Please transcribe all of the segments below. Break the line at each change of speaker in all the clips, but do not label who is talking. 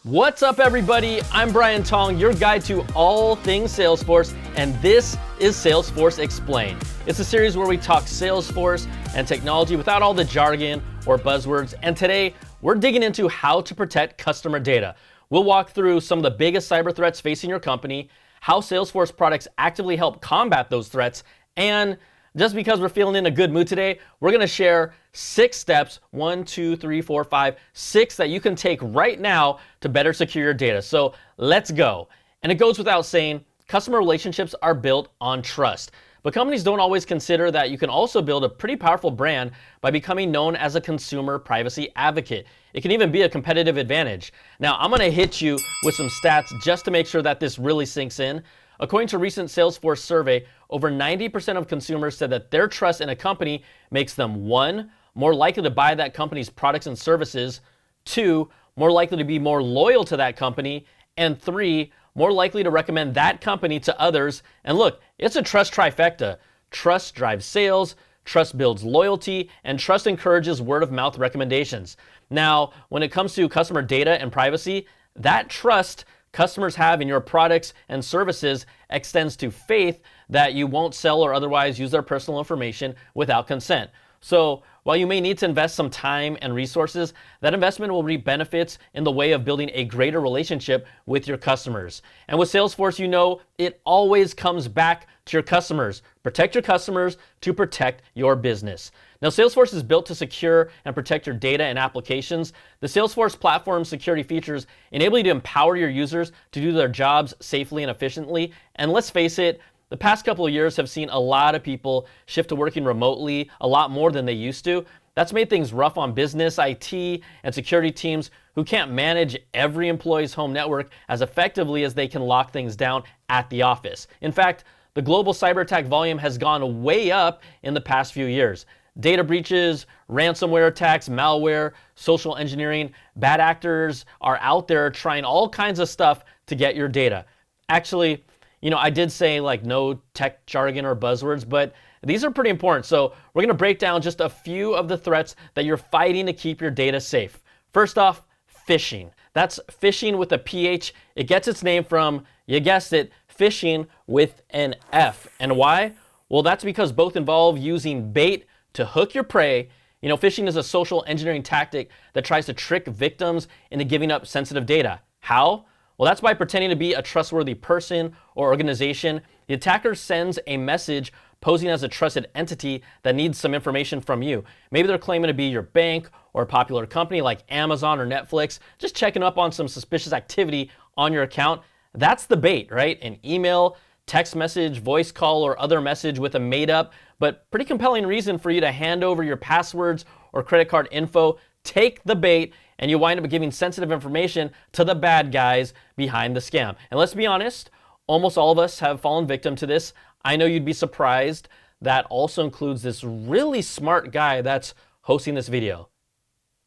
What's up, everybody? I'm Brian Tong, your guide to all things Salesforce, and this is Salesforce Explained. It's a series where we talk Salesforce and technology without all the jargon or buzzwords, and today we're digging into how to protect customer data. We'll walk through some of the biggest cyber threats facing your company, how Salesforce products actively help combat those threats, and just because we're feeling in a good mood today, we're going to share 6 steps, 1, 2, 3, 4, 5, 6 that you can take right now to better secure your data. So let's go. And it goes without saying, customer relationships are built on trust. But companies don't always consider that you can also build a pretty powerful brand by becoming known as a consumer privacy advocate. It can even be a competitive advantage. Now, I'm going to hit you with some stats just to make sure that this really sinks in. According to a recent Salesforce survey, over 90% of consumers said that their trust in a company makes them 1, more likely to buy that company's products and services, 2, more likely to be more loyal to that company, and 3, more likely to recommend that company to others. And look, it's a trust trifecta. Trust drives sales, trust builds loyalty, and trust encourages word-of-mouth recommendations. Now, when it comes to customer data and privacy, that trust customers have in your products and services extends to faith that you won't sell or otherwise use their personal information without consent. So while you may need to invest some time and resources, that investment will reap benefits in the way of building a greater relationship with your customers. And with Salesforce, you know, it always comes back to your customers. Protect your customers to protect your business. Now, Salesforce is built to secure and protect your data and applications. The Salesforce platform security features enable you to empower your users to do their jobs safely and efficiently. And let's face it, the past couple of years have seen a lot of people shift to working remotely a lot more than they used to. That's made things rough on business, IT, and security teams who can't manage every employee's home network as effectively as they can lock things down at the office. In fact, the global cyber attack volume has gone way up in the past few years. Data breaches, ransomware attacks, malware, social engineering, bad actors are out there trying all kinds of stuff to get your data. Actually, you know, I did say like no tech jargon or buzzwords, but these are pretty important. So we're going to break down just a few of the threats that you're fighting to keep your data safe. First off, phishing. That's phishing with a PH. It gets its name from, you guessed it, phishing with an F. And why? Well, that's because both involve using bait to hook your prey. You know, phishing is a social engineering tactic that tries to trick victims into giving up sensitive data. How? Well, that's by pretending to be a trustworthy person or organization. The attacker sends a message posing as a trusted entity that needs some information from you. Maybe they're claiming to be your bank or a popular company like Amazon or Netflix, just checking up on some suspicious activity on your account. That's the bait, right? An email, text message, voice call, or other message with a made-up but pretty compelling reason for you to hand over your passwords or credit card info. Take the bait, and you wind up giving sensitive information to the bad guys behind the scam. And let's be honest, almost all of us have fallen victim to this. I know you'd be surprised. That also includes this really smart guy that's hosting this video.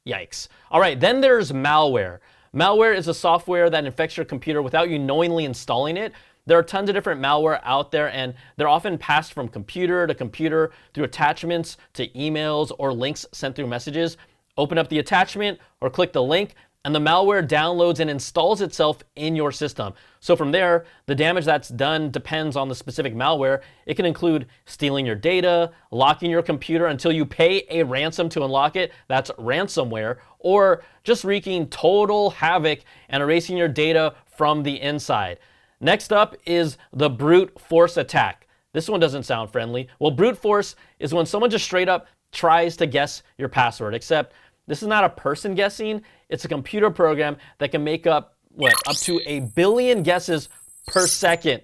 Yikes. All right, then there's malware. Malware is a software that infects your computer without you knowingly installing it. There are tons of different malware out there, and they're often passed from computer to computer through attachments to emails or links sent through messages. Open up the attachment or click the link, and the malware downloads and installs itself in your system. So from there, the damage that's done depends on the specific malware. It can include stealing your data, locking your computer until you pay a ransom to unlock it, that's ransomware, or just wreaking total havoc and erasing your data from the inside. Next up is the brute force attack. This one doesn't sound friendly. Well, brute force is when someone just straight up tries to guess your password, except this is not a person guessing, it's a computer program that can make up to 1 billion guesses per second.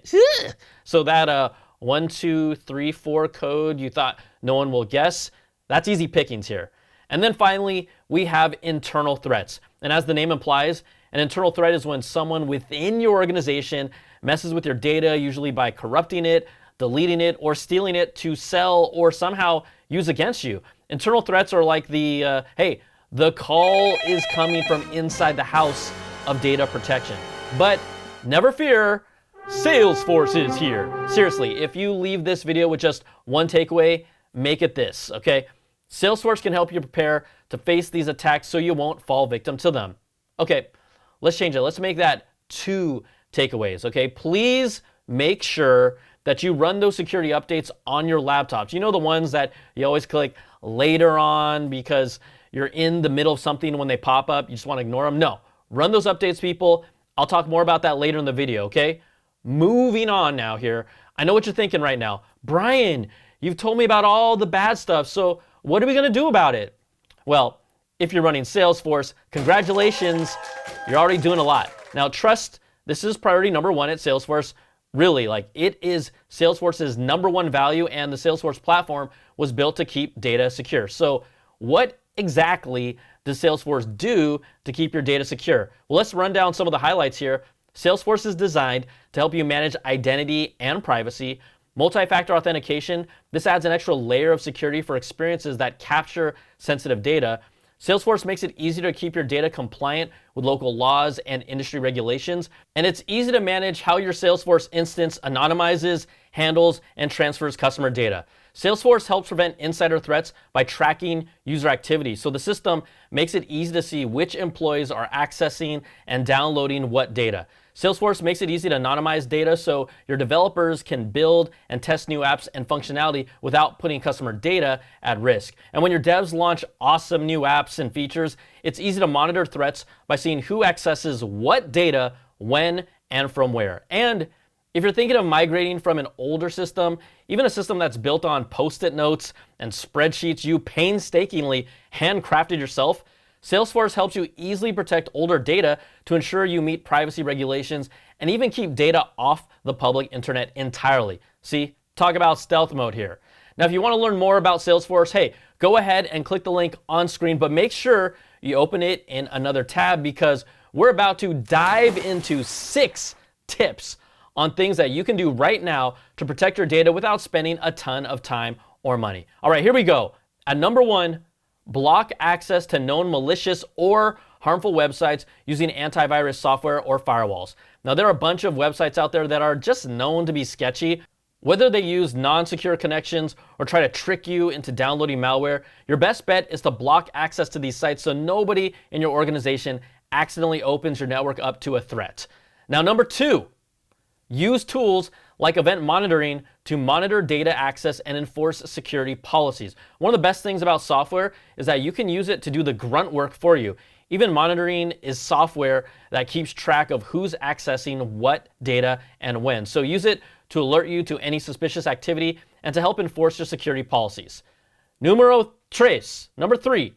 So that 1, 2, 3, 4 code you thought no one will guess, that's easy pickings here. And then finally, we have internal threats. And as the name implies, an internal threat is when someone within your organization messes with your data, usually by corrupting it, deleting it, or stealing it to sell or somehow use against you. Internal threats are like the, hey, the call is coming from inside the house of data protection. But never fear, Salesforce is here. Seriously, if you leave this video with just one takeaway, make it this, okay? Salesforce can help you prepare to face these attacks so you won't fall victim to them. Okay, let's change it. Let's make that 2 takeaways, okay? Please make sure that you run those security updates on your laptops. You know, the ones that you always click later on because you're in the middle of something when they pop up, you just want to ignore them. No, run those updates, people. I'll talk more about that later in the video, okay? Moving on now here. I know what you're thinking right now. Brian, you've told me about all the bad stuff, so what are we gonna do about it? Well, if you're running Salesforce, congratulations, you're already doing a lot. Now trust, this is priority number 1 at Salesforce. Really, like it is Salesforce's number 1 value, and the Salesforce platform was built to keep data secure. So what exactly does Salesforce do to keep your data secure? Well, let's run down some of the highlights here. Salesforce is designed to help you manage identity and privacy. Multi-factor authentication, this adds an extra layer of security for experiences that capture sensitive data. Salesforce makes it easier to keep your data compliant with local laws and industry regulations. And it's easy to manage how your Salesforce instance anonymizes, handles, and transfers customer data. Salesforce helps prevent insider threats by tracking user activity. So the system makes it easy to see which employees are accessing and downloading what data. Salesforce makes it easy to anonymize data so your developers can build and test new apps and functionality without putting customer data at risk. And when your devs launch awesome new apps and features, it's easy to monitor threats by seeing who accesses what data, when, and from where. And if you're thinking of migrating from an older system, even a system that's built on Post-it notes and spreadsheets you painstakingly handcrafted yourself, Salesforce helps you easily protect older data to ensure you meet privacy regulations and even keep data off the public internet entirely. See, talk about stealth mode here. Now, if you want to learn more about Salesforce, hey, go ahead and click the link on screen, but make sure you open it in another tab because we're about to dive into 6 tips on things that you can do right now to protect your data without spending a ton of time or money. All right, here we go. At number 1, block access to known malicious or harmful websites using antivirus software or firewalls. Now, there are a bunch of websites out there that are just known to be sketchy. Whether they use non-secure connections or try to trick you into downloading malware, your best bet is to block access to these sites so nobody in your organization accidentally opens your network up to a threat. Now, number 2, use tools like event monitoring to monitor data access and enforce security policies. One of the best things about software is that you can use it to do the grunt work for you. Even monitoring is software that keeps track of who's accessing what data and when. So use it to alert you to any suspicious activity and to help enforce your security policies. Numero 3,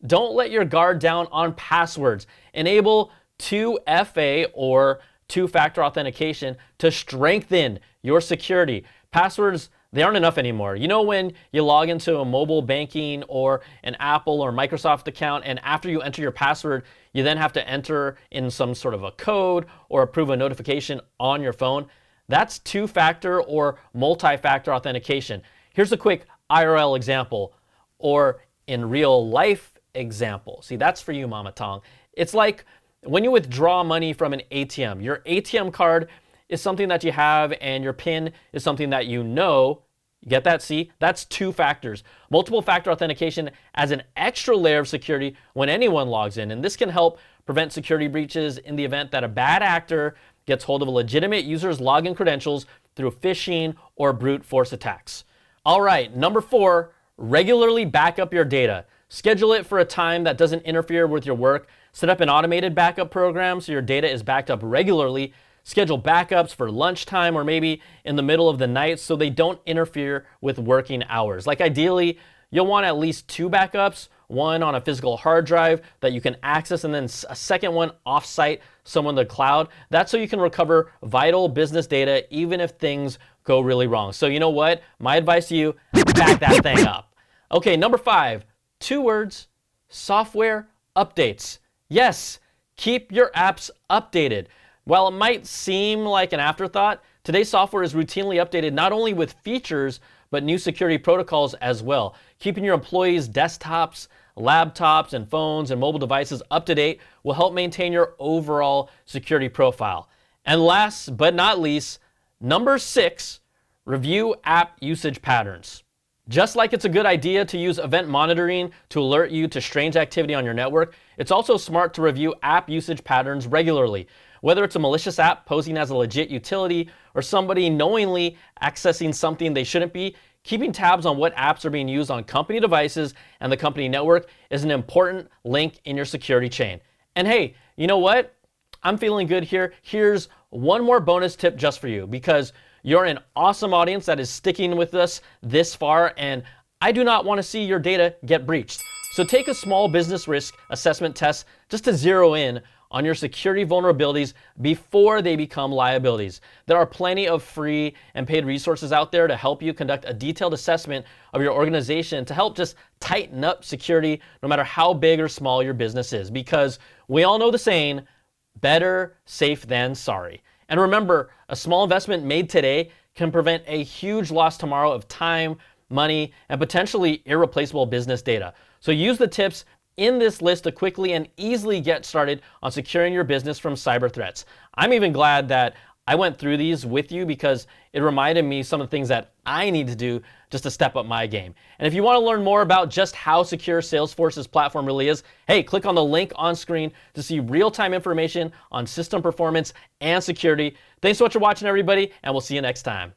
don't let your guard down on passwords. Enable 2FA or two-factor authentication to strengthen your security. Passwords, they aren't enough anymore. You know when you log into a mobile banking or an Apple or Microsoft account, and after you enter your password, you then have to enter in some sort of a code or approve a notification on your phone? That's two-factor or multi-factor authentication. Here's a quick IRL example, or in real life example. See, that's for you, Mama Tong. It's like when you withdraw money from an ATM, your ATM card is something that you have and your PIN is something that you know. You get that? See, that's 2 factors. Multiple factor authentication adds an extra layer of security when anyone logs in, and this can help prevent security breaches in the event that a bad actor gets hold of a legitimate user's login credentials through phishing or brute force attacks. All right, number 4, regularly back up your data. Schedule it for a time that doesn't interfere with your work. Set up an automated backup program so your data is backed up regularly. Schedule backups for lunchtime or maybe in the middle of the night so they don't interfere with working hours. Like ideally, you'll want at least 2 backups, one on a physical hard drive that you can access and then a second one offsite somewhere in the cloud. That's so you can recover vital business data even if things go really wrong. So you know what? My advice to you, back that thing up. Okay, number 5, 2 words, software updates. Yes, keep your apps updated. While it might seem like an afterthought, today's software is routinely updated not only with features, but new security protocols as well. Keeping your employees' desktops, laptops, and phones and mobile devices up to date will help maintain your overall security profile. And last but not least, number 6, review app usage patterns. Just like it's a good idea to use event monitoring to alert you to strange activity on your network, it's also smart to review app usage patterns regularly. Whether it's a malicious app posing as a legit utility or somebody knowingly accessing something they shouldn't be, keeping tabs on what apps are being used on company devices and the company network is an important link in your security chain. And hey, you know what? I'm feeling good here. Here's one more bonus tip just for you, because you're an awesome audience that is sticking with us this far, and I do not want to see your data get breached. So take a small business risk assessment test just to zero in on your security vulnerabilities before they become liabilities. There are plenty of free and paid resources out there to help you conduct a detailed assessment of your organization to help just tighten up security no matter how big or small your business is, because we all know the saying, better safe than sorry. And remember, a small investment made today can prevent a huge loss tomorrow of time, money, and potentially irreplaceable business data. So use the tips in this list to quickly and easily get started on securing your business from cyber threats. I'm even glad that I went through these with you because it reminded me some of the things that I need to do just to step up my game. And if you want to learn more about just how secure Salesforce's platform really is, hey, click on the link on screen to see real-time information on system performance and security. Thanks so much for watching, everybody, and we'll see you next time.